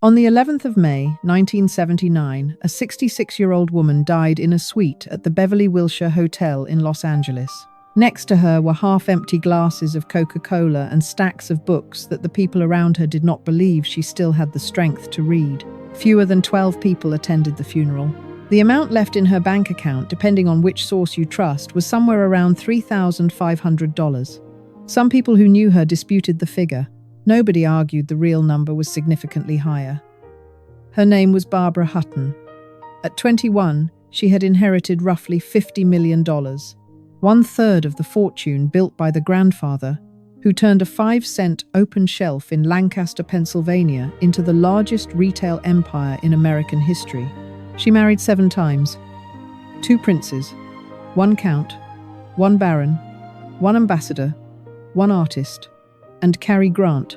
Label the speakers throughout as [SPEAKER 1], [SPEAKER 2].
[SPEAKER 1] On the 11th of May, 1979, a 66-year-old woman died in a suite at the Beverly Wilshire Hotel in Los Angeles. Next to her were half-empty glasses of Coca-Cola and stacks of books that the people around her did not believe she still had the strength to read. Fewer than 12 people attended the funeral. The amount left in her bank account, depending on which source you trust, was somewhere around $3,500. Some people who knew her disputed the figure. Nobody argued the real number was significantly higher. Her name was Barbara Hutton. At 21, she had inherited roughly $50 million, 1/3 of the fortune built by the grandfather, who turned a 5-cent open shelf in Lancaster, Pennsylvania, into the largest retail empire in American history. She married 7 times, 2 princes, 1 count, 1 baron, 1 ambassador, 1 artist, and Cary Grant.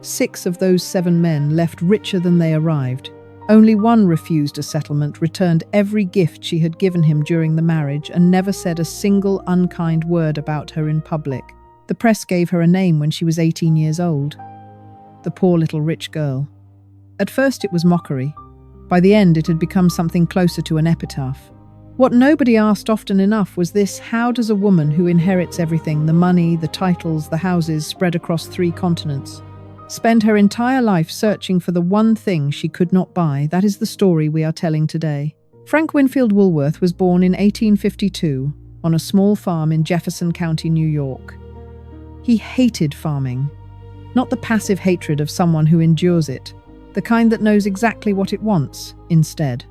[SPEAKER 1] 6 of those 7 men left richer than they arrived. Only 1 refused a settlement, returned every gift she had given him during the marriage, and never said a single unkind word about her in public. The press gave her a name when she was 18 years old. The poor little rich girl. At first it was mockery. By the end it had become something closer to an epitaph. What nobody asked often enough was this: how does a woman who inherits everything, the money, the titles, the houses spread across 3 continents, spend her entire life searching for the one thing she could not buy? That is the story we are telling today. Frank Winfield Woolworth was born in 1852 on a small farm in Jefferson County, New York. He hated farming. Not the passive hatred of someone who endures it, the kind that knows exactly what it wants instead.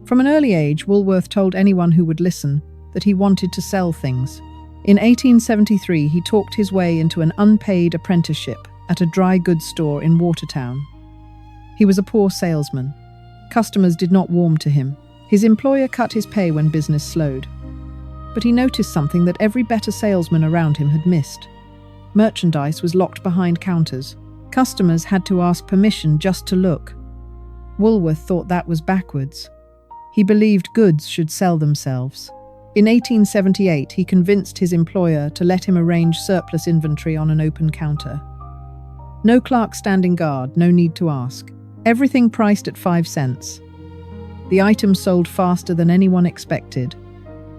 [SPEAKER 1] From an early age, Woolworth told anyone who would listen that he wanted to sell things. In 1873, he talked his way into an unpaid apprenticeship at a dry goods store in Watertown. He was a poor salesman. Customers did not warm to him. His employer cut his pay when business slowed. But he noticed something that every better salesman around him had missed. Merchandise was locked behind counters. Customers had to ask permission just to look. Woolworth thought that was backwards. He believed goods should sell themselves. In 1878, he convinced his employer to let him arrange surplus inventory on an open counter. No clerk standing guard, no need to ask. Everything priced at 5 cents. The items sold faster than anyone expected.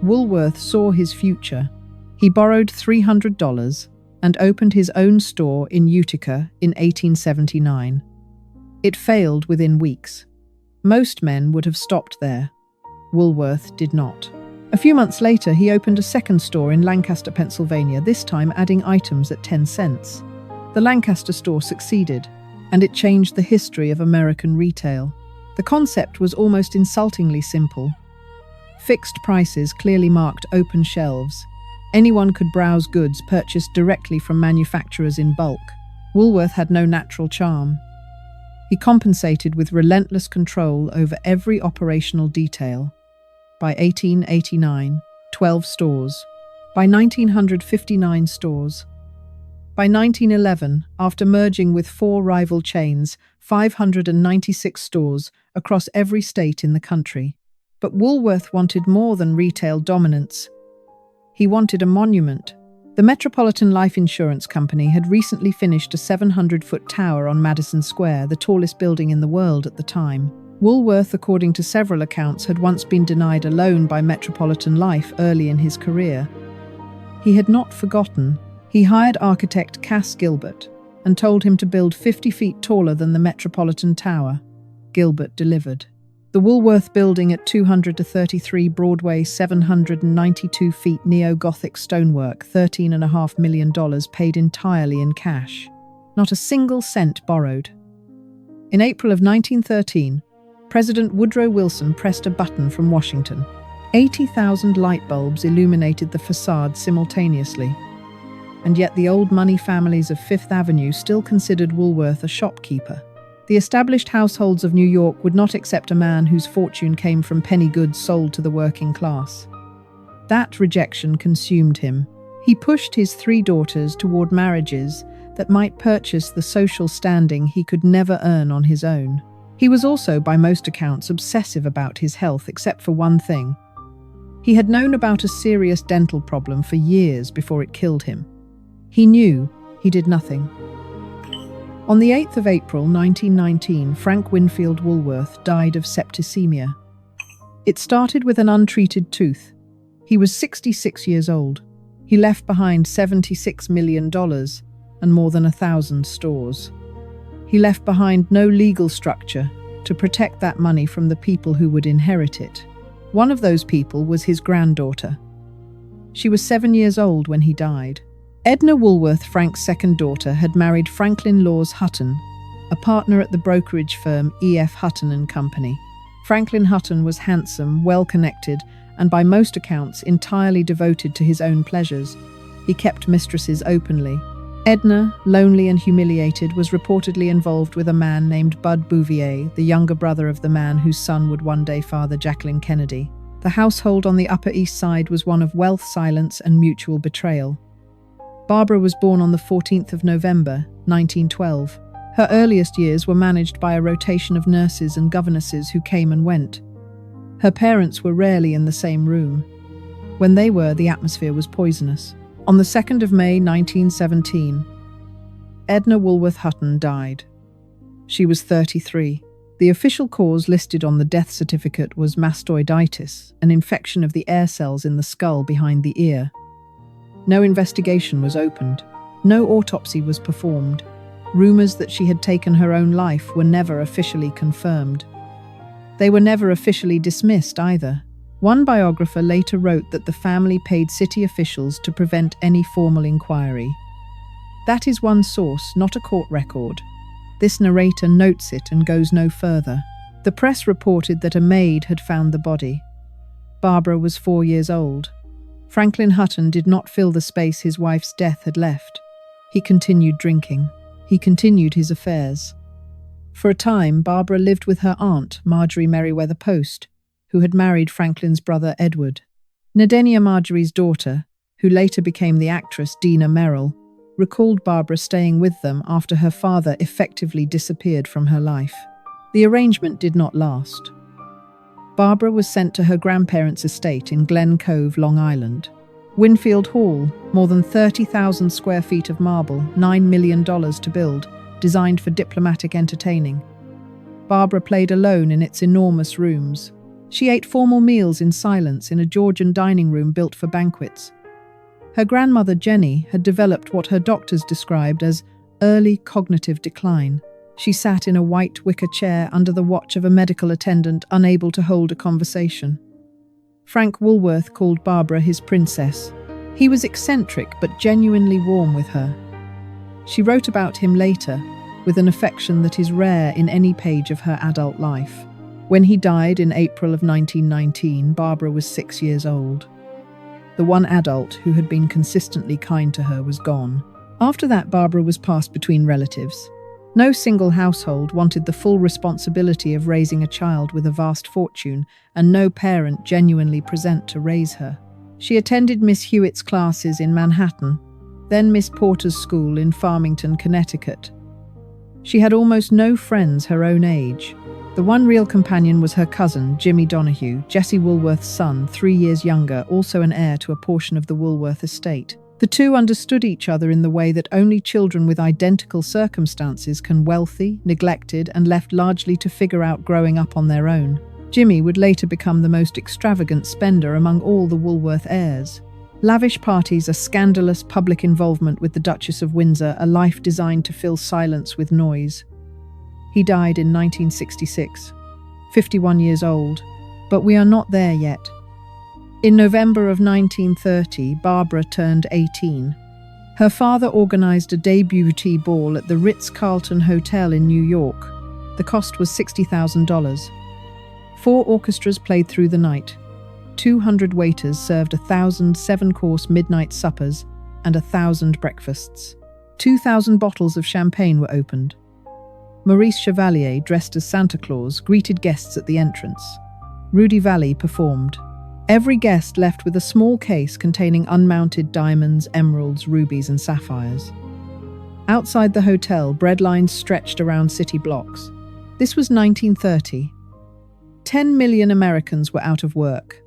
[SPEAKER 1] Woolworth saw his future. He borrowed $300 and opened his own store in Utica in 1879. It failed within weeks. Most men would have stopped there. Woolworth did not. A few months later, he opened a second store in Lancaster, Pennsylvania, this time adding items at 10 cents. The Lancaster store succeeded, and it changed the history of American retail. The concept was almost insultingly simple. Fixed prices clearly marked open shelves. Anyone could browse goods purchased directly from manufacturers in bulk. Woolworth had no natural charm. He compensated with relentless control over every operational detail. By 1889, 12 stores. By 1900, 59 stores. By 1911, after merging with 4 rival chains, 596 stores across every state in the country. But Woolworth wanted more than retail dominance. He wanted a monument. The Metropolitan Life Insurance Company had recently finished a 700-foot tower on Madison Square, the tallest building in the world at the time. Woolworth, according to several accounts, had once been denied a loan by Metropolitan Life early in his career. He had not forgotten. He hired architect Cass Gilbert and told him to build 50 feet taller than the Metropolitan Tower. Gilbert delivered. The Woolworth building at 233 Broadway, 792 feet neo-Gothic stonework, $13.5 million paid entirely in cash. Not a single cent borrowed. In April of 1913, President Woodrow Wilson pressed a button from Washington. 80,000 light bulbs illuminated the facade simultaneously. And yet the old money families of Fifth Avenue still considered Woolworth a shopkeeper. The established households of New York would not accept a man whose fortune came from penny goods sold to the working class. That rejection consumed him. He pushed his 3 daughters toward marriages that might purchase the social standing he could never earn on his own. He was also, by most accounts, obsessive about his health, except for one thing. He had known about a serious dental problem for years before it killed him. He knew he did nothing. On the 8th of April 1919, Frank Winfield Woolworth died of septicemia. It started with an untreated tooth. He was 66 years old. He left behind $76 million and more than 1,000 stores. He left behind no legal structure to protect that money from the people who would inherit it. One of those people was his granddaughter. She was 7 years old when he died. Edna Woolworth, Frank's second daughter, had married Franklin Laws Hutton, a partner at the brokerage firm E.F. Hutton and Company. Franklin Hutton was handsome, well-connected, and by most accounts entirely devoted to his own pleasures. He kept mistresses openly. Edna, lonely and humiliated, was reportedly involved with a man named Bud Bouvier, the younger brother of the man whose son would one day father Jacqueline Kennedy. The household on the Upper East Side was one of wealth, silence, and mutual betrayal. Barbara was born on the 14th of November, 1912. Her earliest years were managed by a rotation of nurses and governesses who came and went. Her parents were rarely in the same room. When they were, the atmosphere was poisonous. On the 2nd of May, 1917, Edna Woolworth Hutton died. She was 33. The official cause listed on the death certificate was mastoiditis, an infection of the air cells in the skull behind the ear. No investigation was opened. No autopsy was performed. Rumors that she had taken her own life were never officially confirmed. They were never officially dismissed either. One biographer later wrote that the family paid city officials to prevent any formal inquiry. That is one source, not a court record. This narrator notes it and goes no further. The press reported that a maid had found the body. Barbara was 4 years old. Franklin Hutton did not fill the space his wife's death had left. He continued drinking. He continued his affairs. For a time, Barbara lived with her aunt, Marjorie Merriweather Post, who had married Franklin's brother Edward. Nadenia, Marjorie's daughter, who later became the actress Dina Merrill, recalled Barbara staying with them after her father effectively disappeared from her life. The arrangement did not last. Barbara was sent to her grandparents' estate in Glen Cove, Long Island. Winfield Hall, more than 30,000 square feet of marble, $9 million to build, designed for diplomatic entertaining. Barbara played alone in its enormous rooms. She ate formal meals in silence in a Georgian dining room built for banquets. Her grandmother Jenny had developed what her doctors described as early cognitive decline. She sat in a white wicker chair under the watch of a medical attendant, unable to hold a conversation. Frank Woolworth called Barbara his princess. He was eccentric but genuinely warm with her. She wrote about him later, with an affection that is rare in any page of her adult life. When he died in April of 1919, Barbara was 6 years old. The one adult who had been consistently kind to her was gone. After that, Barbara was passed between relatives. No single household wanted the full responsibility of raising a child with a vast fortune, and no parent genuinely present to raise her. She attended Miss Hewitt's classes in Manhattan, then Miss Porter's school in Farmington, Connecticut. She had almost no friends her own age. The one real companion was her cousin, Jimmy Donahue, Jessie Woolworth's son, 3 years younger, also an heir to a portion of the Woolworth estate. The two understood each other in the way that only children with identical circumstances can, wealthy, neglected, and left largely to figure out growing up on their own. Jimmy would later become the most extravagant spender among all the Woolworth heirs. Lavish parties, a scandalous public involvement with the Duchess of Windsor, a life designed to fill silence with noise. He died in 1966, 51 years old, but we are not there yet. In November of 1930, Barbara turned 18. Her father organized a debutee ball at the Ritz-Carlton Hotel in New York. The cost was $60,000. 4 orchestras played through the night. 200 waiters served 1,000 7-course midnight suppers and 1,000 breakfasts. 2,000 bottles of champagne were opened. Maurice Chevalier, dressed as Santa Claus, greeted guests at the entrance. Rudy Vallee performed. Every guest left with a small case containing unmounted diamonds, emeralds, rubies, and sapphires. Outside the hotel, bread lines stretched around city blocks. This was 1930. 10 million Americans were out of work.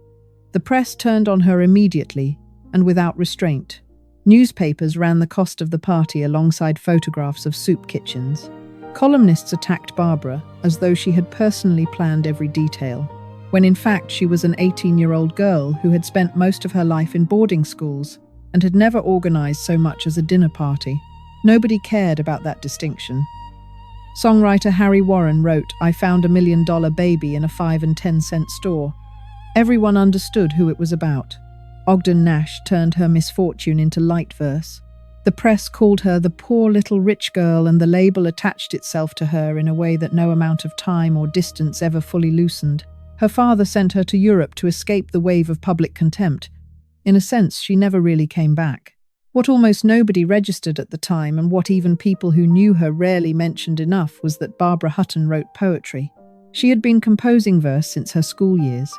[SPEAKER 1] The press turned on her immediately and without restraint. Newspapers ran the cost of the party alongside photographs of soup kitchens. Columnists attacked Barbara as though she had personally planned every detail, when in fact she was an 18-year-old girl who had spent most of her life in boarding schools and had never organized so much as a dinner party. Nobody cared about that distinction. Songwriter Harry Warren wrote, "I found $1 million baby in a 5 and 10 cent store." Everyone understood who it was about. Ogden Nash turned her misfortune into light verse. The press called her the poor little rich girl, and the label attached itself to her in a way that no amount of time or distance ever fully loosened. Her father sent her to Europe to escape the wave of public contempt. In a sense, she never really came back. What almost nobody registered at the time, and what even people who knew her rarely mentioned enough, was that Barbara Hutton wrote poetry. She had been composing verse since her school years.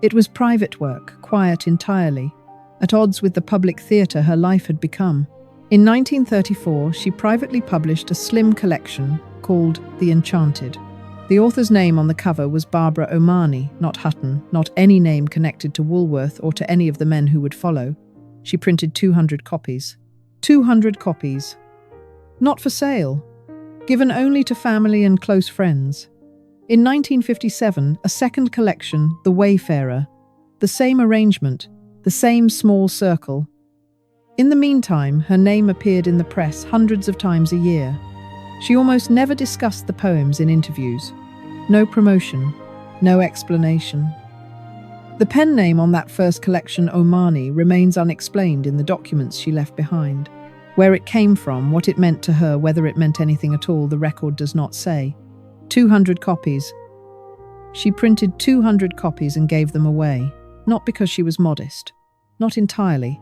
[SPEAKER 1] It was private work, quiet entirely, at odds with the public theatre her life had become. In 1934, she privately published a slim collection called The Enchanted. The author's name on the cover was Barbara Omani, not Hutton, not any name connected to Woolworth or to any of the men who would follow. She printed 200 copies. 200 copies. Not for sale. Given only to family and close friends. In 1957, a second collection, The Wayfarer. The same arrangement, the same small circle. In the meantime, her name appeared in the press hundreds of times a year. She almost never discussed the poems in interviews. No promotion, no explanation. The pen name on that first collection, Omani, remains unexplained in the documents she left behind. Where it came from, what it meant to her, whether it meant anything at all, the record does not say. 200 copies. She printed 200 copies and gave them away, not because she was modest, not entirely,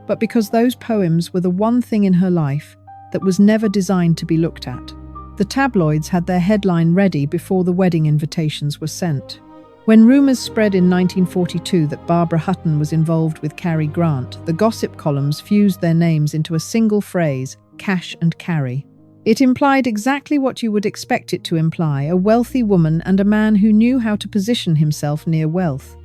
[SPEAKER 1] but because those poems were the one thing in her life that was never designed to be looked at. The tabloids had their headline ready before the wedding invitations were sent. When rumours spread in 1942 that Barbara Hutton was involved with Cary Grant, the gossip columns fused their names into a single phrase, Cash and Cary. It implied exactly what you would expect it to imply, a wealthy woman and a man who knew how to position himself near wealth.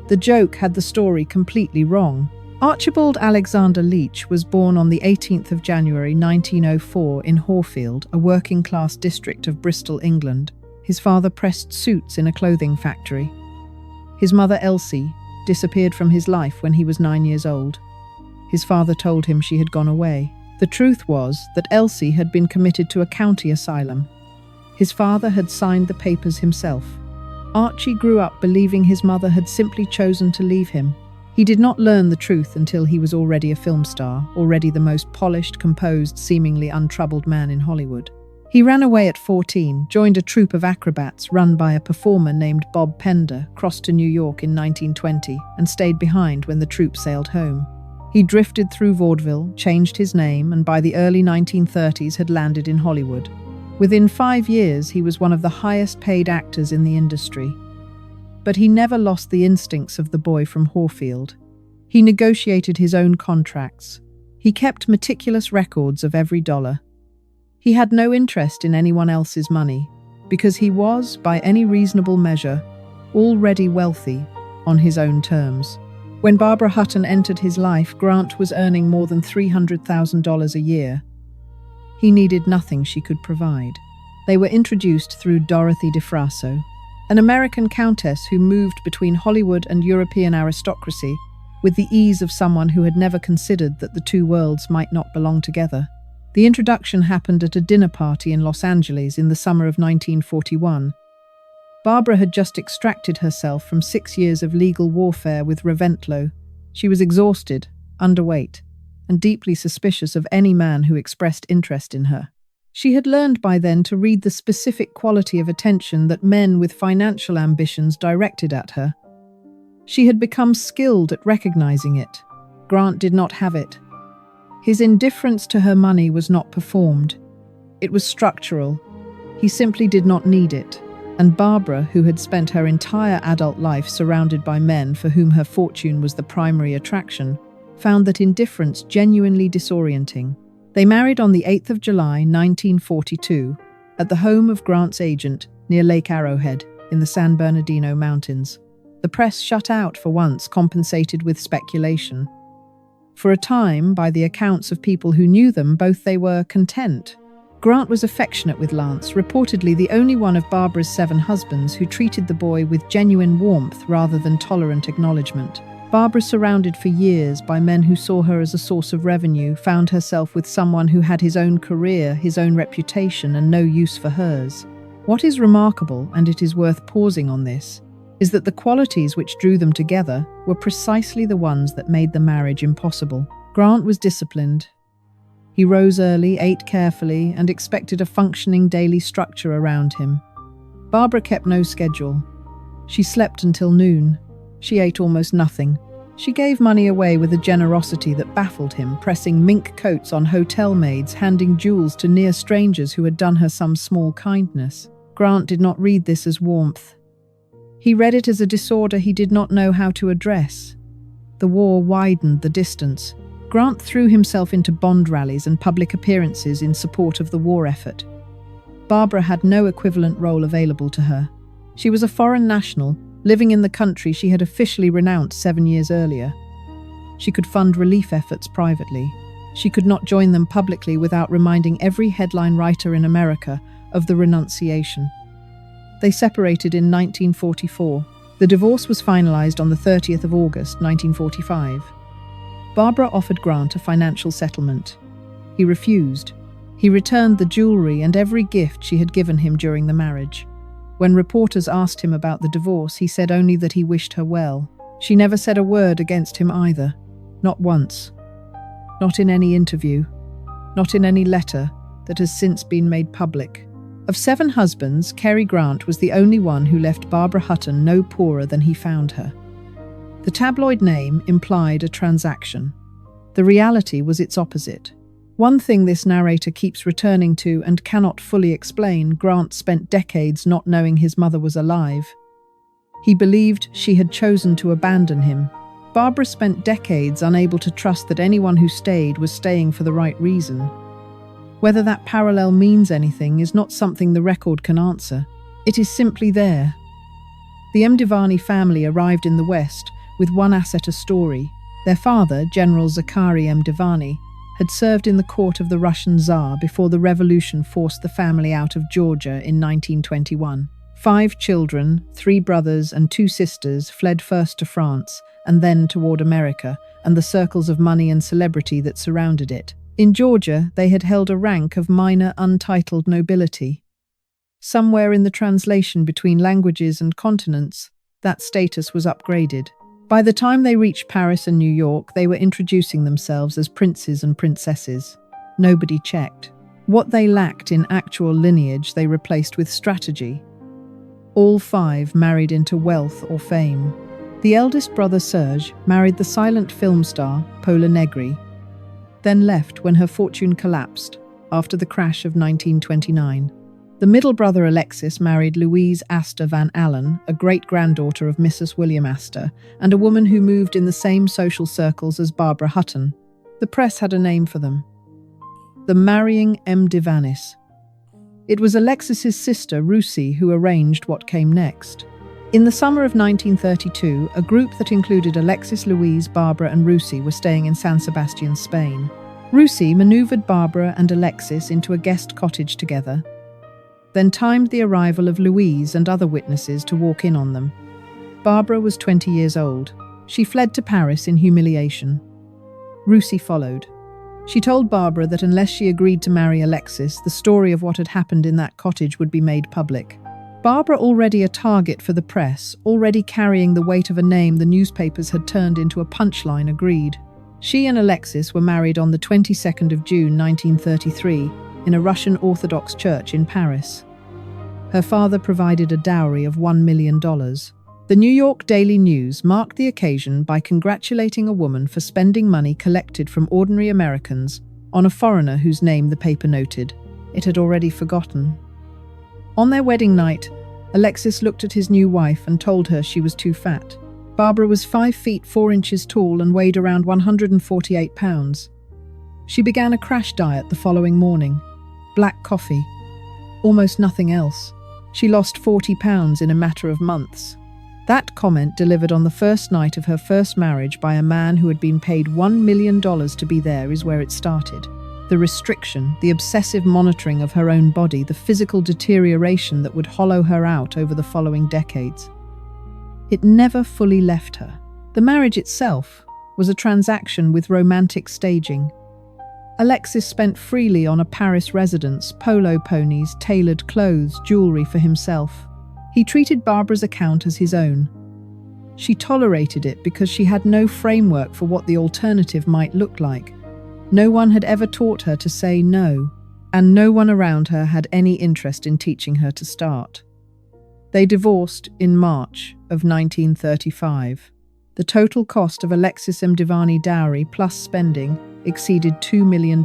[SPEAKER 1] The joke had the story completely wrong. Archibald Alexander Leach was born on the 18th of January 1904 in Horfield, a working-class district of Bristol, England. His father pressed suits in a clothing factory. His mother, Elsie, disappeared from his life when he was 9 years old. His father told him she had gone away. The truth was that Elsie had been committed to a county asylum. His father had signed the papers himself. Archie grew up believing his mother had simply chosen to leave him. He did not learn the truth until he was already a film star, already the most polished, composed, seemingly untroubled man in Hollywood. He ran away at 14, joined a troupe of acrobats run by a performer named Bob Pender, crossed to New York in 1920, and stayed behind when the troupe sailed home. He drifted through vaudeville, changed his name, and by the early 1930s had landed in Hollywood. Within 5 years, he was one of the highest-paid actors in the industry. But he never lost the instincts of the boy from Horfield. He negotiated his own contracts. He kept meticulous records of every dollar. He had no interest in anyone else's money, because he was, by any reasonable measure, already wealthy on his own terms. When Barbara Hutton entered his life, Grant was earning more than $300,000 a year. He needed nothing she could provide. They were introduced through Dorothy DeFrasso, an American countess who moved between Hollywood and European aristocracy with the ease of someone who had never considered that the two worlds might not belong together. The introduction happened at a dinner party in Los Angeles in the summer of 1941. Barbara had just extracted herself from 6 years of legal warfare with Reventlow. She was exhausted, underweight, and deeply suspicious of any man who expressed interest in her. She had learned by then to read the specific quality of attention that men with financial ambitions directed at her. She had become skilled at recognizing it. Grant did not have it. His indifference to her money was not performed. It was structural. He simply did not need it. And Barbara, who had spent her entire adult life surrounded by men for whom her fortune was the primary attraction, found that indifference genuinely disorienting. They married on the 8th of July, 1942, at the home of Grant's agent near Lake Arrowhead in the San Bernardino Mountains. The press, shut out for once, compensated with speculation. For a time, by the accounts of people who knew them, both they were content. Grant was affectionate with Lance, reportedly the only one of Barbara's 7 husbands who treated the boy with genuine warmth rather than tolerant acknowledgement. Barbara, surrounded for years by men who saw her as a source of revenue, found herself with someone who had his own career, his own reputation, and no use for hers. What is remarkable, and it is worth pausing on this, is that the qualities which drew them together were precisely the ones that made the marriage impossible. Grant was disciplined. He rose early, ate carefully, and expected a functioning daily structure around him. Barbara kept no schedule. She slept until noon. She ate almost nothing. She gave money away with a generosity that baffled him, pressing mink coats on hotel maids, handing jewels to near strangers who had done her some small kindness. Grant did not read this as warmth. He read it as a disorder he did not know how to address. The war widened the distance. Grant threw himself into bond rallies and public appearances in support of the war effort. Barbara had no equivalent role available to her. She was a foreign national, living in the country she had officially renounced 7 years earlier. She could fund relief efforts privately. She could not join them publicly without reminding every headline writer in America of the renunciation. They separated in 1944. The divorce was finalized on the 30th of August, 1945. Barbara offered Grant a financial settlement. He refused. He returned the jewelry and every gift she had given him during the marriage. When reporters asked him about the divorce, he said only that he wished her well. She never said a word against him either. Not once. Not in any interview. Not in any letter that has since been made public. Of 7 husbands, Cary Grant was the only one who left Barbara Hutton no poorer than he found her. The tabloid name implied a transaction. The reality was its opposite. One thing this narrator keeps returning to and cannot fully explain: Grant spent decades not knowing his mother was alive. He believed she had chosen to abandon him. Barbara spent decades unable to trust that anyone who stayed was staying for the right reason. Whether that parallel means anything is not something the record can answer. It is simply there. The Mdivani family arrived in the West with one asset: a story. Their father, General Cary Mdivani, had served in the court of the Russian Tsar before the revolution forced the family out of Georgia in 1921. 5 children, 3 brothers and 2 sisters, fled first to France and then toward America and the circles of money and celebrity that surrounded it. In Georgia, they had held a rank of minor untitled nobility. Somewhere in the translation between languages and continents, that status was upgraded. By the time they reached Paris and New York, they were introducing themselves as princes and princesses. Nobody checked. What they lacked in actual lineage, they replaced with strategy. All 5 married into wealth or fame. The eldest brother, Serge, married the silent film star, Paula Negri, then left when her fortune collapsed after the crash of 1929. The middle brother, Alexis, married Louise Astor Van Allen, a great-granddaughter of Mrs. William Astor, and a woman who moved in the same social circles as Barbara Hutton. The press had a name for them: the marrying Mdivanis. It was Alexis's sister, Rusi, who arranged what came next. In the summer of 1932, a group that included Alexis, Louise, Barbara and Rusi were staying in San Sebastian, Spain. Rusi maneuvered Barbara and Alexis into a guest cottage together, then timed the arrival of Louise and other witnesses to walk in on them. Barbara was 20 years old. She fled to Paris in humiliation. Rusi followed. She told Barbara that unless she agreed to marry Alexis, the story of what had happened in that cottage would be made public. Barbara, already a target for the press, already carrying the weight of a name the newspapers had turned into a punchline, agreed. She and Alexis were married on the 22nd of June 1933 in a Russian Orthodox church in Paris. Her father provided a dowry of $1 million. The New York Daily News marked the occasion by congratulating a woman for spending money collected from ordinary Americans on a foreigner whose name the paper noted it had already forgotten. On their wedding night, Alexis looked at his new wife and told her she was too fat. Barbara was 5 feet 4 inches tall and weighed around 148 pounds. She began a crash diet the following morning. Black coffee. Almost nothing else. She lost 40 pounds in a matter of months. That comment, delivered on the first night of her first marriage by a man who had been paid $1 million to be there, is where it started. The restriction, the obsessive monitoring of her own body, the physical deterioration that would hollow her out over the following decades. It never fully left her. The marriage itself was a transaction with romantic staging. Alexis spent freely on a Paris residence, polo ponies, tailored clothes, jewelry for himself. He treated Barbara's account as his own. She tolerated it because she had no framework for what the alternative might look like. No one had ever taught her to say no, and no one around her had any interest in teaching her to start. They divorced in March of 1935. The total cost of Alexis Mdivani dowry plus spending exceeded $2 million.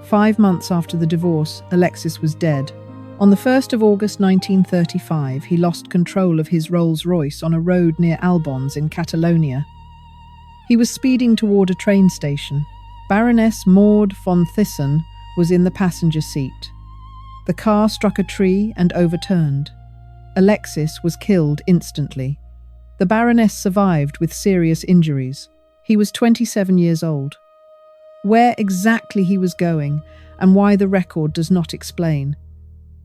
[SPEAKER 1] 5 months after the divorce, Alexis was dead. On the 1st of August 1935, he lost control of his Rolls-Royce on a road near Albons in Catalonia. He was speeding toward a train station. Baroness Maud von Thyssen was in the passenger seat. The car struck a tree and overturned. Alexis was killed instantly. The Baroness survived with serious injuries. He was 27 years old. Where exactly he was going and why the record does not explain.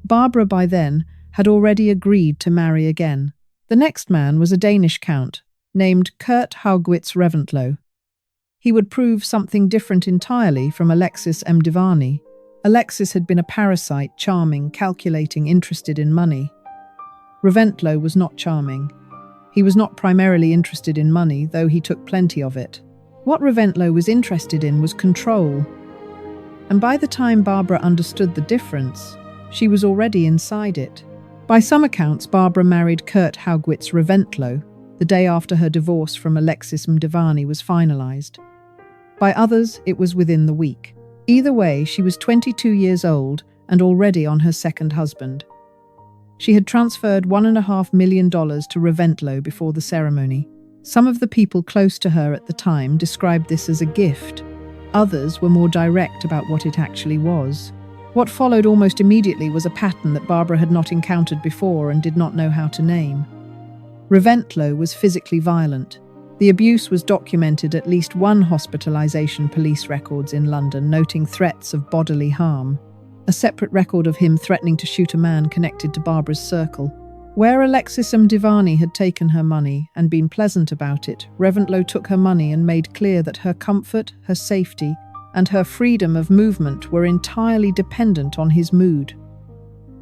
[SPEAKER 1] Barbara, by then, had already agreed to marry again. The next man was a Danish count named Kurt Haugwitz Reventlow. He would prove something different entirely from Alexis Mdivani. Alexis had been a parasite, charming, calculating, interested in money. Reventlow was not charming. He was not primarily interested in money, though he took plenty of it. What Reventlow was interested in was control. And by the time Barbara understood the difference, she was already inside it. By some accounts, Barbara married Kurt Haugwitz Reventlow the day after her divorce from Alexis Mdivani was finalized. By others, it was within the week. Either way, she was 22 years old and already on her second husband. She had transferred $1.5 million to Reventlow before the ceremony. Some of the people close to her at the time described this as a gift. Others were more direct about what it actually was. What followed almost immediately was a pattern that Barbara had not encountered before and did not know how to name. Reventlow was physically violent. The abuse was documented at least one hospitalization police records in London, noting threats of bodily harm. A separate record of him threatening to shoot a man connected to Barbara's circle. Where Alexis Mdivani had taken her money and been pleasant about it, Reventlow took her money and made clear that her comfort, her safety, and her freedom of movement were entirely dependent on his mood.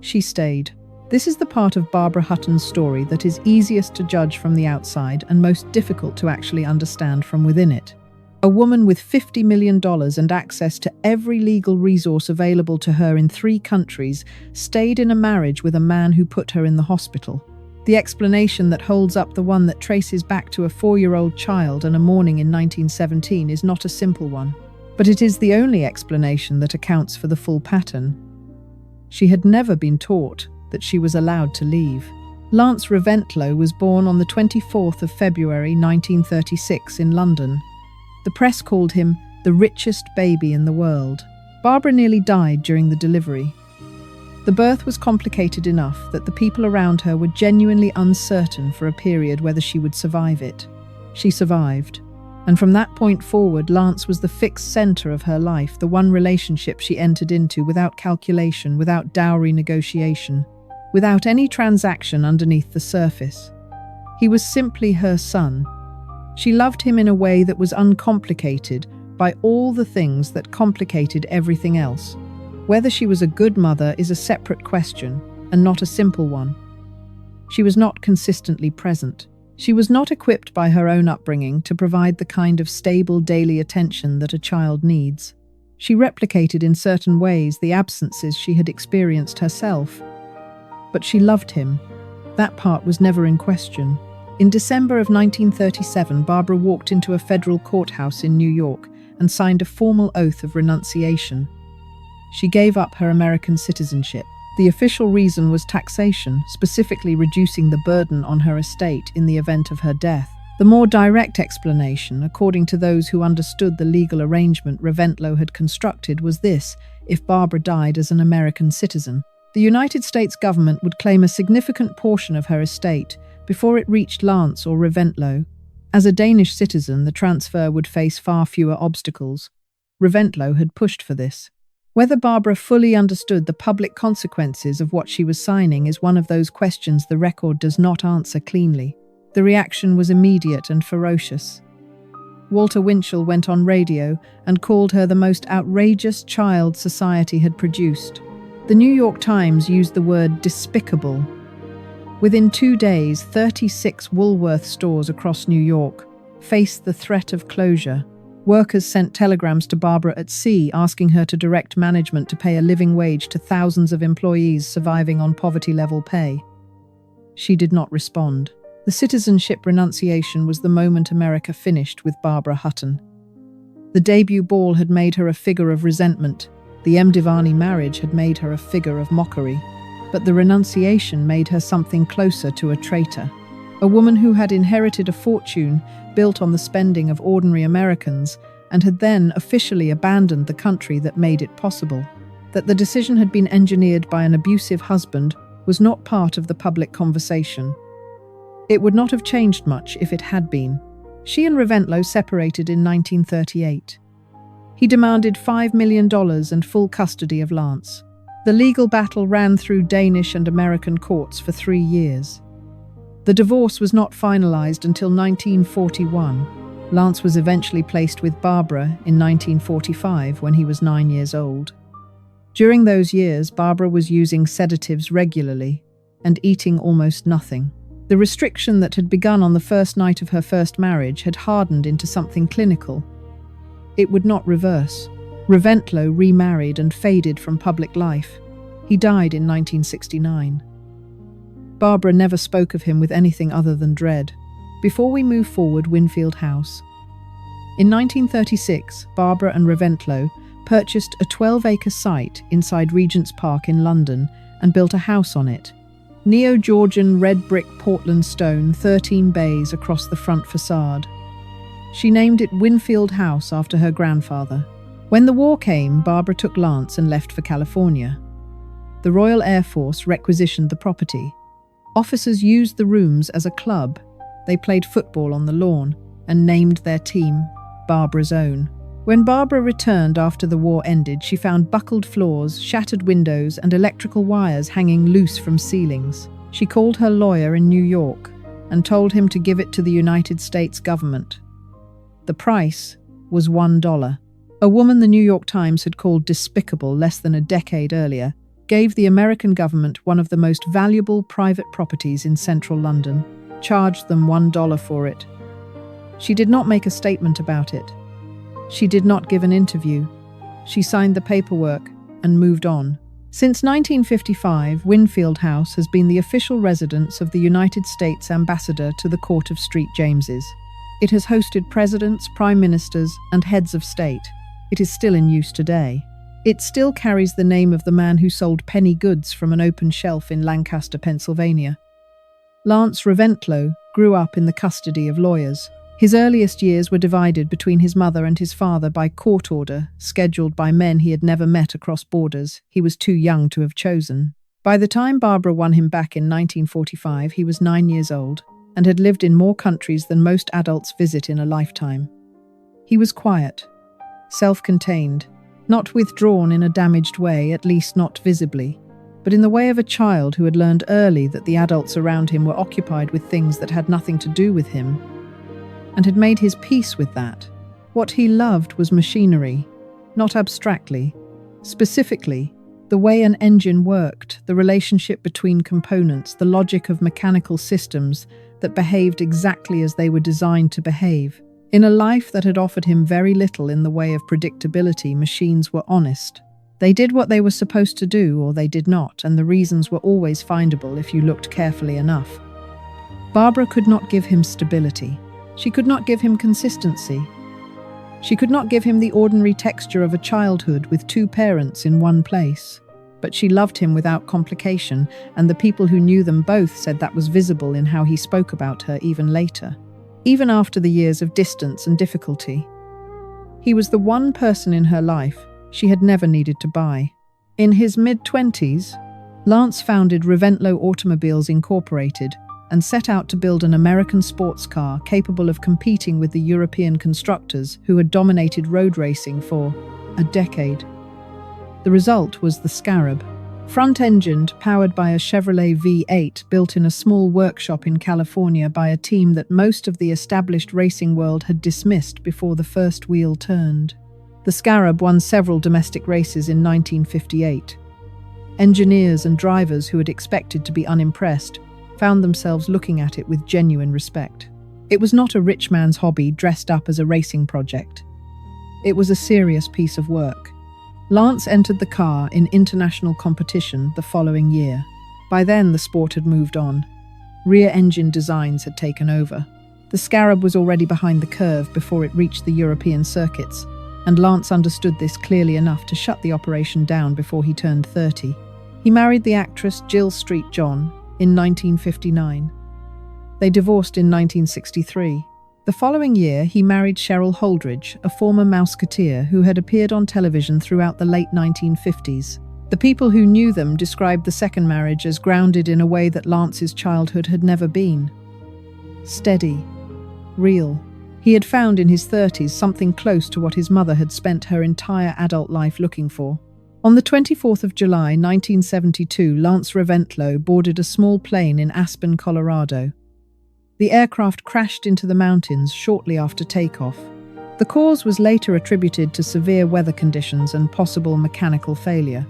[SPEAKER 1] She stayed. This is the part of Barbara Hutton's story that is easiest to judge from the outside and most difficult to actually understand from within it. A woman with $50 million and access to every legal resource available to her in 3 countries stayed in a marriage with a man who put her in the hospital. The explanation that holds up the one that traces back to a 4-year-old child and a morning in 1917 is not a simple one. But it is the only explanation that accounts for the full pattern. She had never been taught that she was allowed to leave. Lance Reventlow was born on the 24th of February 1936 in London. The press called him the richest baby in the world. Barbara nearly died during the delivery. The birth was complicated enough that the people around her were genuinely uncertain for a period whether she would survive it. She survived. And from that point forward, Lance was the fixed center of her life, the one relationship she entered into without calculation, without dowry negotiation, without any transaction underneath the surface. He was simply her son. She loved him in a way that was uncomplicated by all the things that complicated everything else. Whether she was a good mother is a separate question, and not a simple one. She was not consistently present. She was not equipped by her own upbringing to provide the kind of stable daily attention that a child needs. She replicated in certain ways the absences she had experienced herself. But she loved him. That part was never in question. In December of 1937, Barbara walked into a federal courthouse in New York and signed a formal oath of renunciation. She gave up her American citizenship. The official reason was taxation, specifically reducing the burden on her estate in the event of her death. The more direct explanation, according to those who understood the legal arrangement Reventlow had constructed, was this: if Barbara died as an American citizen, the United States government would claim a significant portion of her estate, before it reached Lance or Reventlow. As a Danish citizen, the transfer would face far fewer obstacles. Reventlow had pushed for this. Whether Barbara fully understood the public consequences of what she was signing is one of those questions the record does not answer cleanly. The reaction was immediate and ferocious. Walter Winchell went on radio and called her the most outrageous child society had produced. The New York Times used the word despicable. Within 2 days, 36 Woolworth stores across New York faced the threat of closure. Workers sent telegrams to Barbara at sea asking her to direct management to pay a living wage to thousands of employees surviving on poverty-level pay. She did not respond. The citizenship renunciation was the moment America finished with Barbara Hutton. The debut ball had made her a figure of resentment. The M. Divani marriage had made her a figure of mockery. But the renunciation made her something closer to a traitor. A woman who had inherited a fortune built on the spending of ordinary Americans and had then officially abandoned the country that made it possible. That the decision had been engineered by an abusive husband was not part of the public conversation. It would not have changed much if it had been. She and Reventlow separated in 1938. He demanded $5 million and full custody of Lance. The legal battle ran through Danish and American courts for 3 years. The divorce was not finalized until 1941. Lance was eventually placed with Barbara in 1945 when he was 9 years old. During those years, Barbara was using sedatives regularly and eating almost nothing. The restriction that had begun on the first night of her first marriage had hardened into something clinical. It would not reverse. Reventlow remarried and faded from public life. He died in 1969. Barbara never spoke of him with anything other than dread. Before we move forward, Winfield House. In 1936, Barbara and Reventlow purchased a 12-acre site inside Regent's Park in London and built a house on it. Neo-Georgian red brick Portland stone, 13 bays across the front facade. She named it Winfield House after her grandfather. When the war came, Barbara took Lance and left for California. The Royal Air Force requisitioned the property. Officers used the rooms as a club. They played football on the lawn and named their team Barbara's Own. When Barbara returned after the war ended, she found buckled floors, shattered windows, and electrical wires hanging loose from ceilings. She called her lawyer in New York and told him to give it to the United States government. The price was $1. A woman the New York Times had called despicable less than a decade earlier gave the American government one of the most valuable private properties in central London, charged them $1 for it. She did not make a statement about it. She did not give an interview. She signed the paperwork and moved on. Since 1955, Winfield House has been the official residence of the United States ambassador to the Court of St. James's. It has hosted presidents, prime ministers, and heads of state. It is still in use today. It still carries the name of the man who sold penny goods from an open shelf in Lancaster, Pennsylvania. Lance Reventlow grew up in the custody of lawyers. His earliest years were divided between his mother and his father by court order, scheduled by men he had never met across borders. He was too young to have chosen. By the time Barbara won him back in 1945, he was 9 years old and had lived in more countries than most adults visit in a lifetime. He was quiet, self-contained, not withdrawn in a damaged way, at least not visibly, but in the way of a child who had learned early that the adults around him were occupied with things that had nothing to do with him, and had made his peace with that. What he loved was machinery, not abstractly. Specifically, the way an engine worked, the relationship between components, the logic of mechanical systems that behaved exactly as they were designed to behave. In a life that had offered him very little in the way of predictability, machines were honest. They did what they were supposed to do, or they did not, and the reasons were always findable if you looked carefully enough. Barbara could not give him stability. She could not give him consistency. She could not give him the ordinary texture of a childhood with two parents in one place. But she loved him without complication, and the people who knew them both said that was visible in how he spoke about her even later. Even after the years of distance and difficulty. He was the one person in her life she had never needed to buy. In his mid-20s, Lance founded Reventlow Automobiles Incorporated, and set out to build an American sports car capable of competing with the European constructors who had dominated road racing for a decade. The result was the Scarab, front-engined, powered by a Chevrolet V8 built in a small workshop in California by a team that most of the established racing world had dismissed before the first wheel turned. The Scarab won several domestic races in 1958. Engineers and drivers who had expected to be unimpressed found themselves looking at it with genuine respect. It was not a rich man's hobby dressed up as a racing project. It was a serious piece of work. Lance entered the car in international competition the following year. By then, the sport had moved on. Rear-engine designs had taken over. The Scarab was already behind the curve before it reached the European circuits, and Lance understood this clearly enough to shut the operation down before he turned 30. He married the actress Jill Street John in 1959. They divorced in 1963. The following year, he married Cheryl Holdridge, a former Mouseketeer who had appeared on television throughout the late 1950s. The people who knew them described the second marriage as grounded in a way that Lance's childhood had never been. Steady. Real. He had found in his 30s something close to what his mother had spent her entire adult life looking for. On the 24th of July, 1972, Lance Reventlow boarded a small plane in Aspen, Colorado. The aircraft crashed into the mountains shortly after takeoff. The cause was later attributed to severe weather conditions and possible mechanical failure.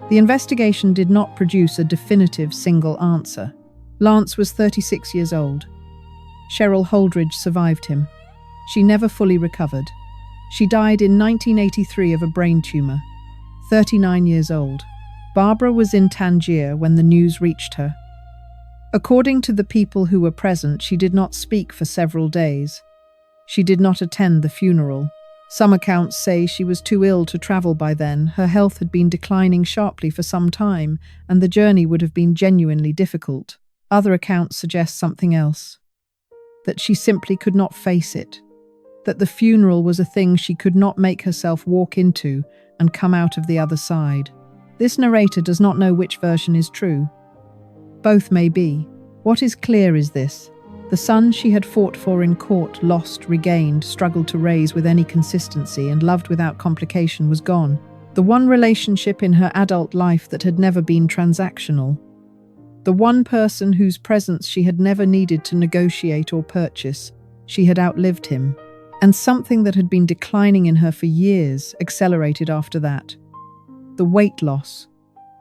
[SPEAKER 1] The investigation did not produce a definitive single answer. Lance was 36 years old. Cheryl Holdridge survived him. She never fully recovered. She died in 1983 of a brain tumor, 39 years old. Barbara was in Tangier when the news reached her. According to the people who were present, she did not speak for several days. She did not attend the funeral. Some accounts say she was too ill to travel by then. Her health had been declining sharply for some time, and the journey would have been genuinely difficult. Other accounts suggest something else. That she simply could not face it. That the funeral was a thing she could not make herself walk into and come out of the other side. This narrator does not know which version is true. Both may be. What is clear is this: the son she had fought for in court, lost, regained, struggled to raise with any consistency, and loved without complication was gone. The one relationship in her adult life that had never been transactional. The one person whose presence she had never needed to negotiate or purchase. She had outlived him. And something that had been declining in her for years accelerated after that. The weight loss.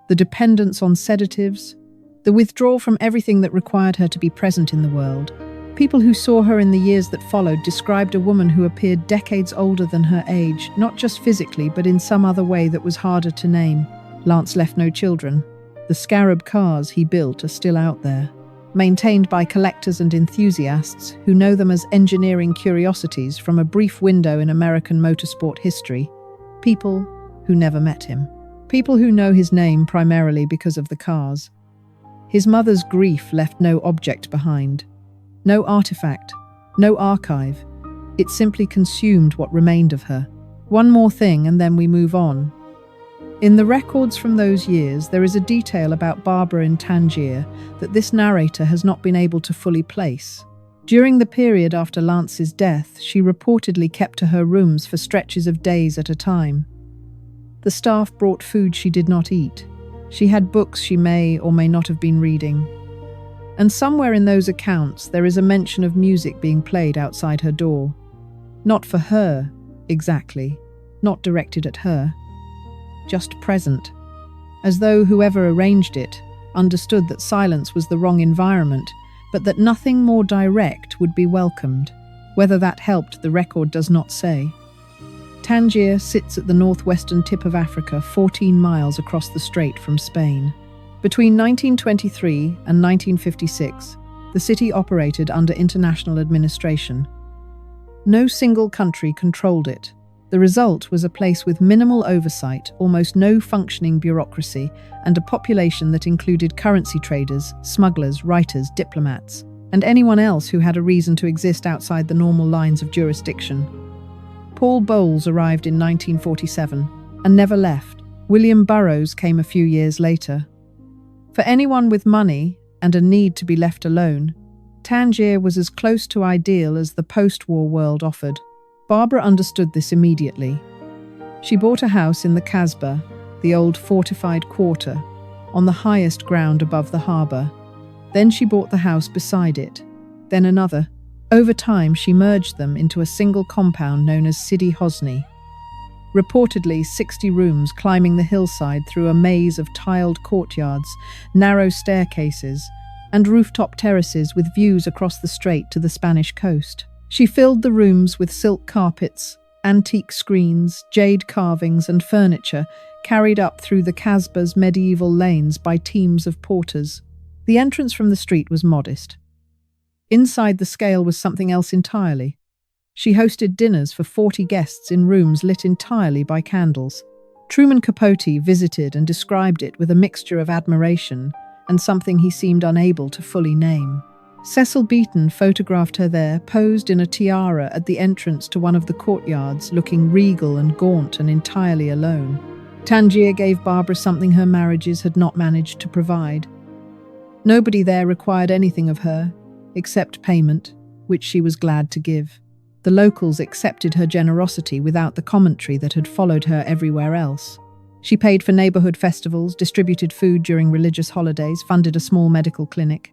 [SPEAKER 1] The dependence on sedatives. The withdrawal from everything that required her to be present in the world. People who saw her in the years that followed described a woman who appeared decades older than her age, not just physically, but in some other way that was harder to name. Lance left no children. The Scarab cars he built are still out there, maintained by collectors and enthusiasts who know them as engineering curiosities from a brief window in American motorsport history. People who never met him. People who know his name primarily because of the cars. His mother's grief left no object behind. No artifact, no archive. It simply consumed what remained of her. One more thing and then we move on. In the records from those years, there is a detail about Barbara in Tangier that this narrator has not been able to fully place. During the period after Lance's death, she reportedly kept to her rooms for stretches of days at a time. The staff brought food she did not eat. She had books she may or may not have been reading. And somewhere in those accounts, there is a mention of music being played outside her door. Not for her, exactly. Not directed at her. Just present. As though whoever arranged it understood that silence was the wrong environment, but that nothing more direct would be welcomed. Whether that helped, the record does not say. Tangier sits at the northwestern tip of Africa, 14 miles across the strait from Spain. Between 1923 and 1956, the city operated under international administration. No single country controlled it. The result was a place with minimal oversight, almost no functioning bureaucracy, and a population that included currency traders, smugglers, writers, diplomats, and anyone else who had a reason to exist outside the normal lines of jurisdiction. Paul Bowles arrived in 1947 and never left. William Burroughs came a few years later. For anyone with money, and a need to be left alone, Tangier was as close to ideal as the post-war world offered. Barbara understood this immediately. She bought a house in the Kasbah, the old fortified quarter, on the highest ground above the harbour. Then she bought the house beside it, then another. Over time, she merged them into a single compound known as Sidi Hosni. Reportedly 60 rooms climbing the hillside through a maze of tiled courtyards, narrow staircases, and rooftop terraces with views across the strait to the Spanish coast. She filled the rooms with silk carpets, antique screens, jade carvings and furniture carried up through the Kasbah's medieval lanes by teams of porters. The entrance from the street was modest. Inside the scale was something else entirely. She hosted dinners for 40 guests in rooms lit entirely by candles. Truman Capote visited and described it with a mixture of admiration and something he seemed unable to fully name. Cecil Beaton photographed her there, posed in a tiara at the entrance to one of the courtyards, looking regal and gaunt and entirely alone. Tangier gave Barbara something her marriages had not managed to provide. Nobody there required anything of her, except payment, which she was glad to give. The locals accepted her generosity without the commentary that had followed her everywhere else. She paid for neighborhood festivals, distributed food during religious holidays, funded a small medical clinic.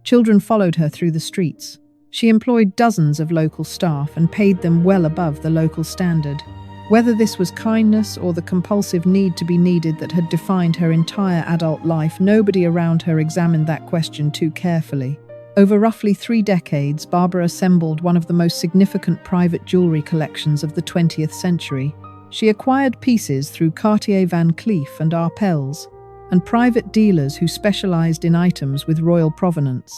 [SPEAKER 1] Children followed her through the streets. She employed dozens of local staff and paid them well above the local standard. Whether this was kindness or the compulsive need to be needed that had defined her entire adult life, nobody around her examined that question too carefully. Over roughly 3 decades, Barbara assembled one of the most significant private jewelry collections of the 20th century. She acquired pieces through Cartier Van Cleef and Arpels, and private dealers who specialized in items with royal provenance.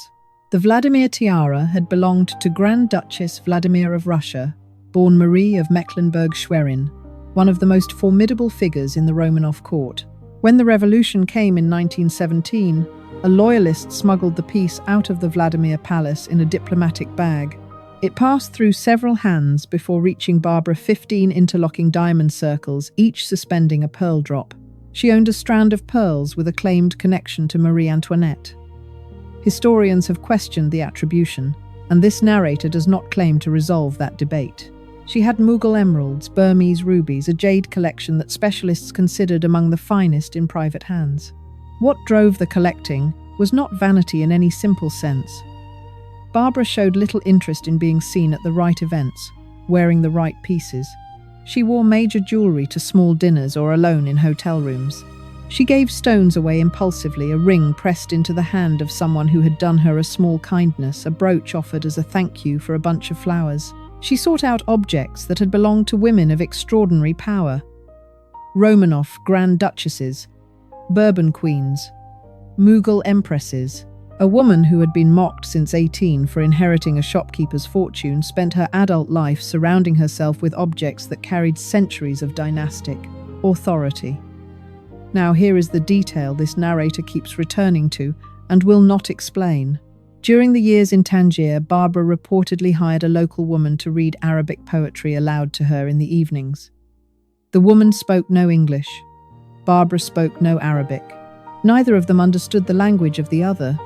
[SPEAKER 1] The Vladimir tiara had belonged to Grand Duchess Vladimir of Russia, born Marie of Mecklenburg-Schwerin, one of the most formidable figures in the Romanov court. When the revolution came in 1917, a loyalist smuggled the piece out of the Vladimir Palace in a diplomatic bag. It passed through several hands before reaching Barbara 15 interlocking diamond circles, each suspending a pearl drop. She owned a strand of pearls with a claimed connection to Marie Antoinette. Historians have questioned the attribution, and this narrator does not claim to resolve that debate. She had Mughal emeralds, Burmese rubies, a jade collection that specialists considered among the finest in private hands. What drove the collecting was not vanity in any simple sense. Barbara showed little interest in being seen at the right events, wearing the right pieces. She wore major jewelry to small dinners or alone in hotel rooms. She gave stones away impulsively, a ring pressed into the hand of someone who had done her a small kindness, a brooch offered as a thank you for a bunch of flowers. She sought out objects that had belonged to women of extraordinary power. Romanov Grand Duchesses, Bourbon queens, Mughal empresses. A woman who had been mocked since 18 for inheriting a shopkeeper's fortune spent her adult life surrounding herself with objects that carried centuries of dynastic authority. Now here is the detail this narrator keeps returning to and will not explain. During the years in Tangier, Barbara reportedly hired a local woman to read Arabic poetry aloud to her in the evenings. The woman spoke no English. Barbara spoke no Arabic. Neither of them understood the language of the other.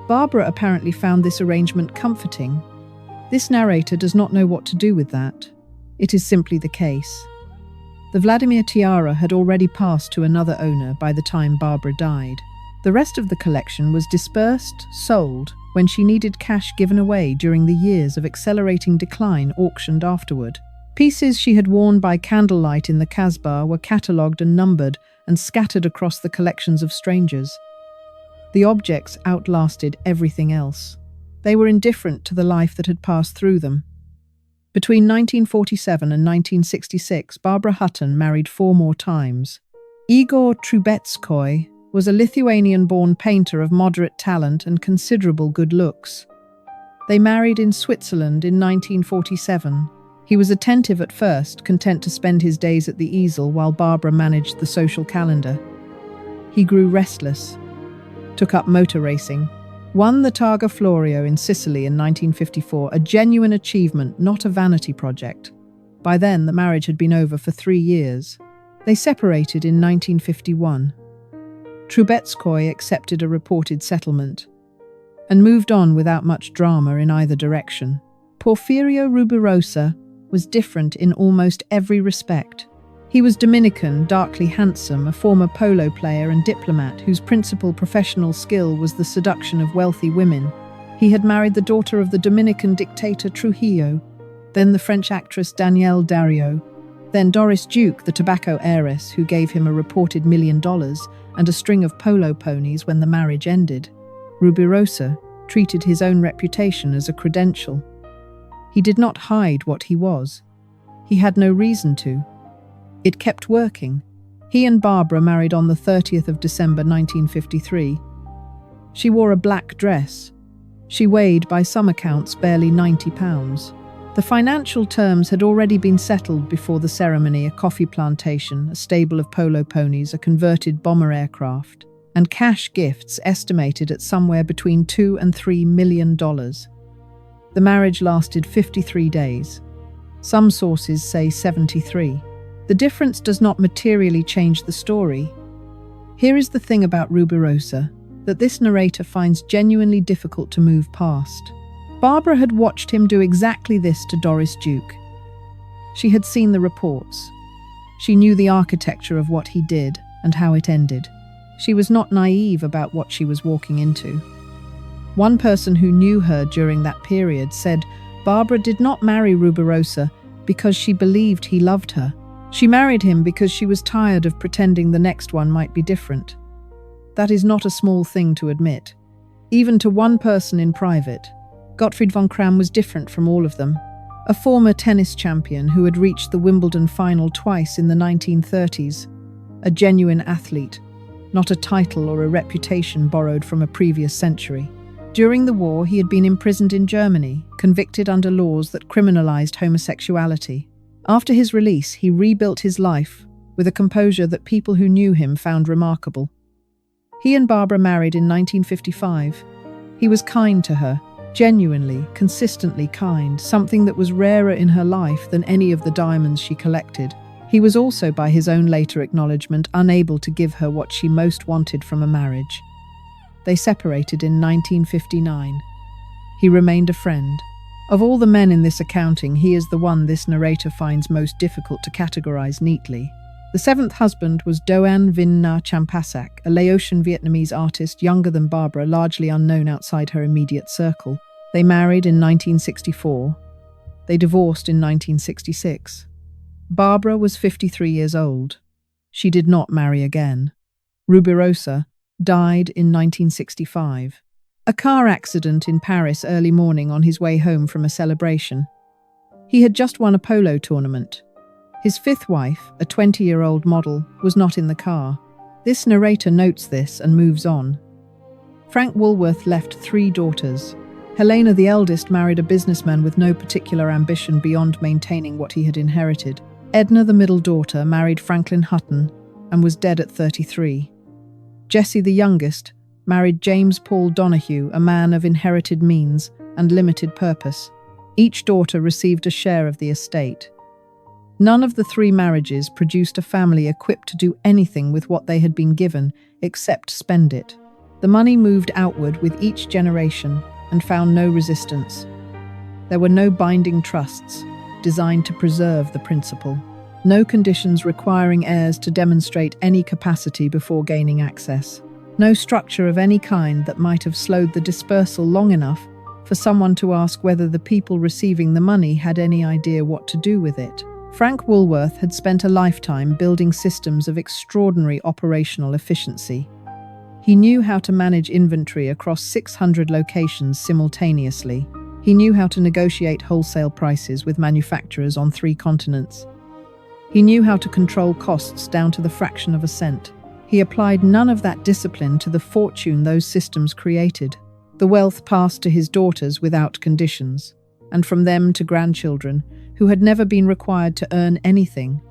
[SPEAKER 1] Barbara apparently found this arrangement comforting. This narrator does not know what to do with that. It is simply the case. The Vladimir tiara had already passed to another owner by the time Barbara died. The rest of the collection was dispersed, sold, when she needed cash given away during the years of accelerating decline auctioned afterward. Pieces she had worn by candlelight in the Kasbah were catalogued and numbered and scattered across the collections of strangers. The objects outlasted everything else. They were indifferent to the life that had passed through them. Between 1947 and 1966, Barbara Hutton married 4 more times. Igor Trubetskoy was a Lithuanian-born painter of moderate talent and considerable good looks. They married in Switzerland in 1947. He was attentive at first, content to spend his days at the easel while Barbara managed the social calendar. He grew restless, took up motor racing, won the Targa Florio in Sicily in 1954, a genuine achievement, not a vanity project. By then, the marriage had been over for 3 years. They separated in 1951. Trubetskoy accepted a reported settlement and moved on without much drama in either direction. Porfirio Rubirosa was different in almost every respect. He was Dominican, darkly handsome, a former polo player and diplomat whose principal professional skill was the seduction of wealthy women. He had married the daughter of the Dominican dictator Trujillo, then the French actress Danielle Darrieux, then Doris Duke, the tobacco heiress, who gave him a reported $1 million and a string of polo ponies when the marriage ended. Rubirosa treated his own reputation as a credential. He did not hide what he was. He had no reason to. It kept working. He and Barbara married on the 30th of December 1953. She wore a black dress. She weighed, by some accounts, barely 90 pounds. The financial terms had already been settled before the ceremony: a coffee plantation, a stable of polo ponies, a converted bomber aircraft, and cash gifts estimated at somewhere between $2 and $3 million. The marriage lasted 53 days. Some sources say 73. The difference does not materially change the story. Here is the thing about Rubirosa that this narrator finds genuinely difficult to move past. Barbara had watched him do exactly this to Doris Duke. She had seen the reports. She knew the architecture of what he did and how it ended. She was not naive about what she was walking into. One person who knew her during that period said Barbara did not marry Rubirosa because she believed he loved her. She married him because she was tired of pretending the next one might be different. That is not a small thing to admit. Even to one person in private, Gottfried von Cramm was different from all of them. A former tennis champion who had reached the Wimbledon final twice in the 1930s. A genuine athlete, not a title or a reputation borrowed from a previous century. During the war, he had been imprisoned in Germany, convicted under laws that criminalized homosexuality. After his release, he rebuilt his life with a composure that people who knew him found remarkable. He and Barbara married in 1955. He was kind to her, genuinely, consistently kind, something that was rarer in her life than any of the diamonds she collected. He was also, by his own later acknowledgement, unable to give her what she most wanted from a marriage. They separated in 1959. He remained a friend. Of all the men in this accounting, he is the one this narrator finds most difficult to categorize neatly. The seventh husband was Doan Vinh Na Champasak, a Laotian Vietnamese artist younger than Barbara, largely unknown outside her immediate circle. They married in 1964. They divorced in 1966. Barbara was 53 years old. She did not marry again. Rubirosa died in 1965. A car accident in Paris early morning on his way home from a celebration. He had just won a polo tournament. His fifth wife, a 20-year-old model, was not in the car. This narrator notes this and moves on. Frank Woolworth left 3 daughters. Helena, the eldest, married a businessman with no particular ambition beyond maintaining what he had inherited. Edna, the middle daughter, married Franklin Hutton and was dead at 33. Jessie, the youngest, married James Paul Donahue, a man of inherited means and limited purpose. Each daughter received a share of the estate. None of the 3 marriages produced a family equipped to do anything with what they had been given except spend it. The money moved outward with each generation and found no resistance. There were no binding trusts designed to preserve the principal. No conditions requiring heirs to demonstrate any capacity before gaining access. No structure of any kind that might have slowed the dispersal long enough for someone to ask whether the people receiving the money had any idea what to do with it. Frank Woolworth had spent a lifetime building systems of extraordinary operational efficiency. He knew how to manage inventory across 600 locations simultaneously. He knew how to negotiate wholesale prices with manufacturers on 3 continents. He knew how to control costs down to the fraction of a cent. He applied none of that discipline to the fortune those systems created. The wealth passed to his daughters without conditions, and from them to grandchildren who had never been required to earn anything,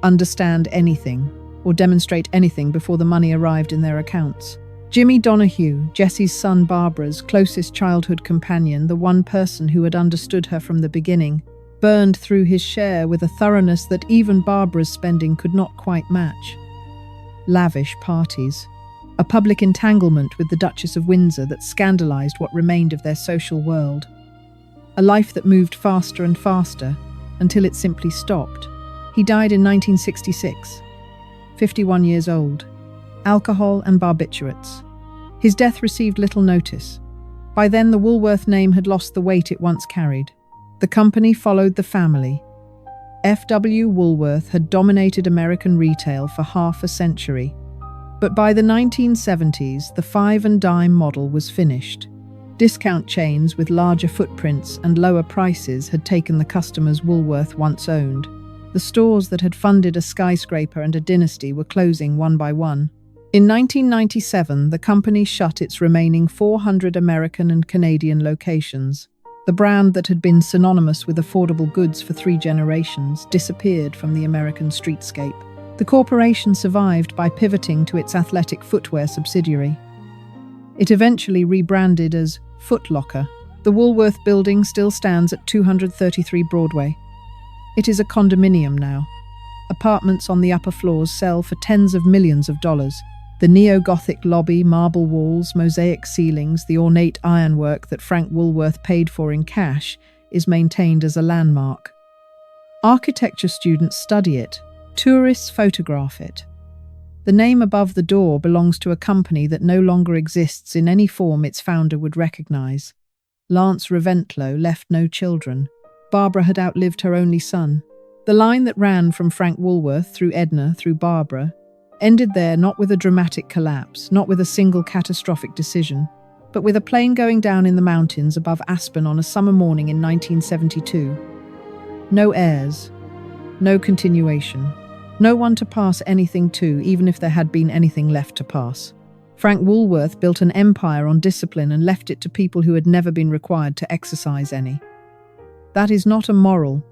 [SPEAKER 1] understand anything, or demonstrate anything before the money arrived in their accounts. Jimmy Donahue, Jessie's son Barbara's closest childhood companion, the one person who had understood her from the beginning, burned through his share with a thoroughness that even Barbara's spending could not quite match. Lavish parties, a public entanglement with the Duchess of Windsor that scandalized what remained of their social world. A life that moved faster and faster until it simply stopped. He died in 1966, 51 years old. Alcohol and barbiturates. His death received little notice. By then, the Woolworth name had lost the weight it once carried. The company followed the family. F.W. Woolworth had dominated American retail for half a century. But by the 1970s, the five and dime model was finished. Discount chains with larger footprints and lower prices had taken the customers Woolworth once owned. The stores that had funded a skyscraper and a dynasty were closing one by one. In 1997, the company shut its remaining 400 American and Canadian locations. The brand that had been synonymous with affordable goods for 3 generations disappeared from the American streetscape. The corporation survived by pivoting to its athletic footwear subsidiary. It eventually rebranded as Foot Locker. The Woolworth building still stands at 233 Broadway. It is a condominium now. Apartments on the upper floors sell for tens of millions of dollars. The neo-Gothic lobby, marble walls, mosaic ceilings, the ornate ironwork that Frank Woolworth paid for in cash is maintained as a landmark. Architecture students study it. Tourists photograph it. The name above the door belongs to a company that no longer exists in any form its founder would recognize. Lance Reventlow left no children. Barbara had outlived her only son. The line that ran from Frank Woolworth through Edna through Barbara ended there, not with a dramatic collapse, not with a single catastrophic decision, but with a plane going down in the mountains above Aspen on a summer morning in 1972. No heirs, no continuation, no one to pass anything to, even if there had been anything left to pass. Frank Woolworth built an empire on discipline and left it to people who had never been required to exercise any. That is not a moral.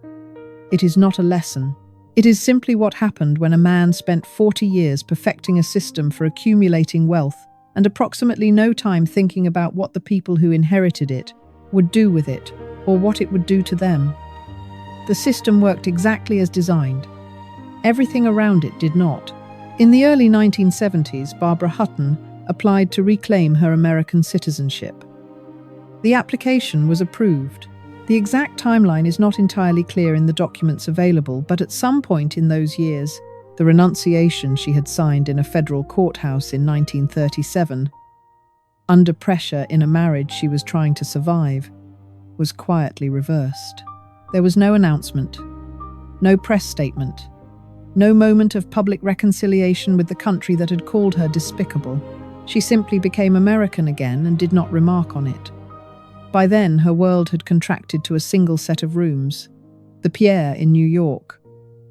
[SPEAKER 1] It is not a lesson. It is simply what happened when a man spent 40 years perfecting a system for accumulating wealth and approximately no time thinking about what the people who inherited it would do with it or what it would do to them. The system worked exactly as designed. Everything around it did not. In the early 1970s, Barbara Hutton applied to reclaim her American citizenship. The application was approved. The exact timeline is not entirely clear in the documents available, but at some point in those years, the renunciation she had signed in a federal courthouse in 1937, under pressure in a marriage she was trying to survive, was quietly reversed. There was no announcement, no press statement, no moment of public reconciliation with the country that had called her despicable. She simply became American again and did not remark on it. By then, her world had contracted to a single set of rooms. The Pierre in New York,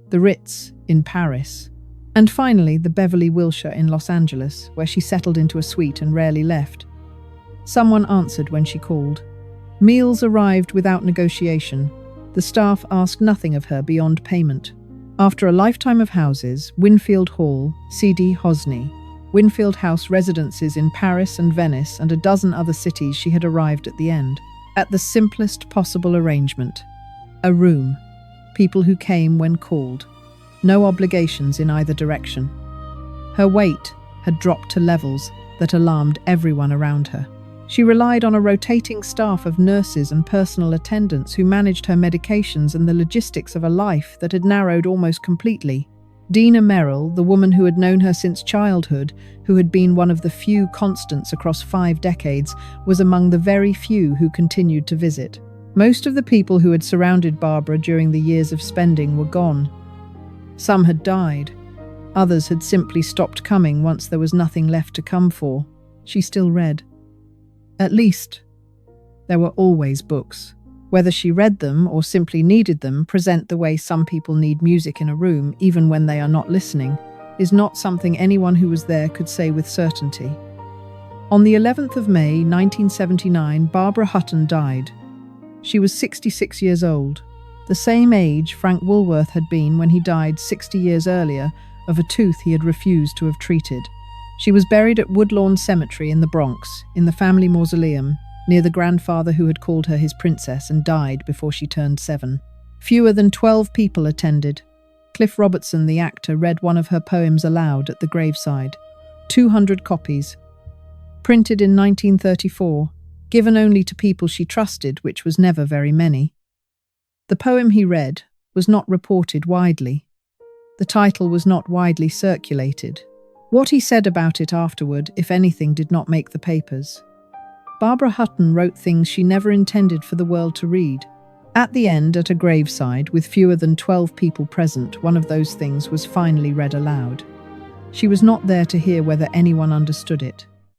[SPEAKER 1] the Ritz in Paris, and finally the Beverly Wilshire in Los Angeles, where she settled into a suite and rarely left. Someone answered when she called. Meals arrived without negotiation. The staff asked nothing of her beyond payment. After a lifetime of houses, Winfield Hall, C.D. Hosny, Winfield House residences in Paris and Venice and a dozen other cities, she had arrived at the end, at the simplest possible arrangement. A room, people who came when called, no obligations in either direction. Her weight had dropped to levels that alarmed everyone around her. She relied on a rotating staff of nurses and personal attendants who managed her medications and the logistics of a life that had narrowed almost completely. Dina Merrill, the woman who had known her since childhood, who had been one of the few constants across 5 decades, was among the very few who continued to visit. Most of the people who had surrounded Barbara during the years of spending were gone. Some had died. Others had simply stopped coming once there was nothing left to come for. She still read. At least, there were always books. Whether she read them or simply needed them, present the way some people need music in a room, even when they are not listening, is not something anyone who was there could say with certainty. On the 11th of May, 1979, Barbara Hutton died. She was 66 years old, the same age Frank Woolworth had been when he died 60 years earlier of a tooth he had refused to have treated. She was buried at Woodlawn Cemetery in the Bronx, in the family mausoleum, near the grandfather who had called her his princess and died before she turned 7. Fewer than 12 people attended. Cliff Robertson, the actor, read one of her poems aloud at the graveside. 200 copies. Printed in 1934, given only to people she trusted, which was never very many. The poem he read was not reported widely. The title was not widely circulated. What he said about it afterward, if anything, did not make the papers. Barbara Hutton wrote things she never intended for the world to read. At the end, at a graveside, with fewer than 12 people present, one of those things was finally read aloud. She was not there to hear whether anyone understood it.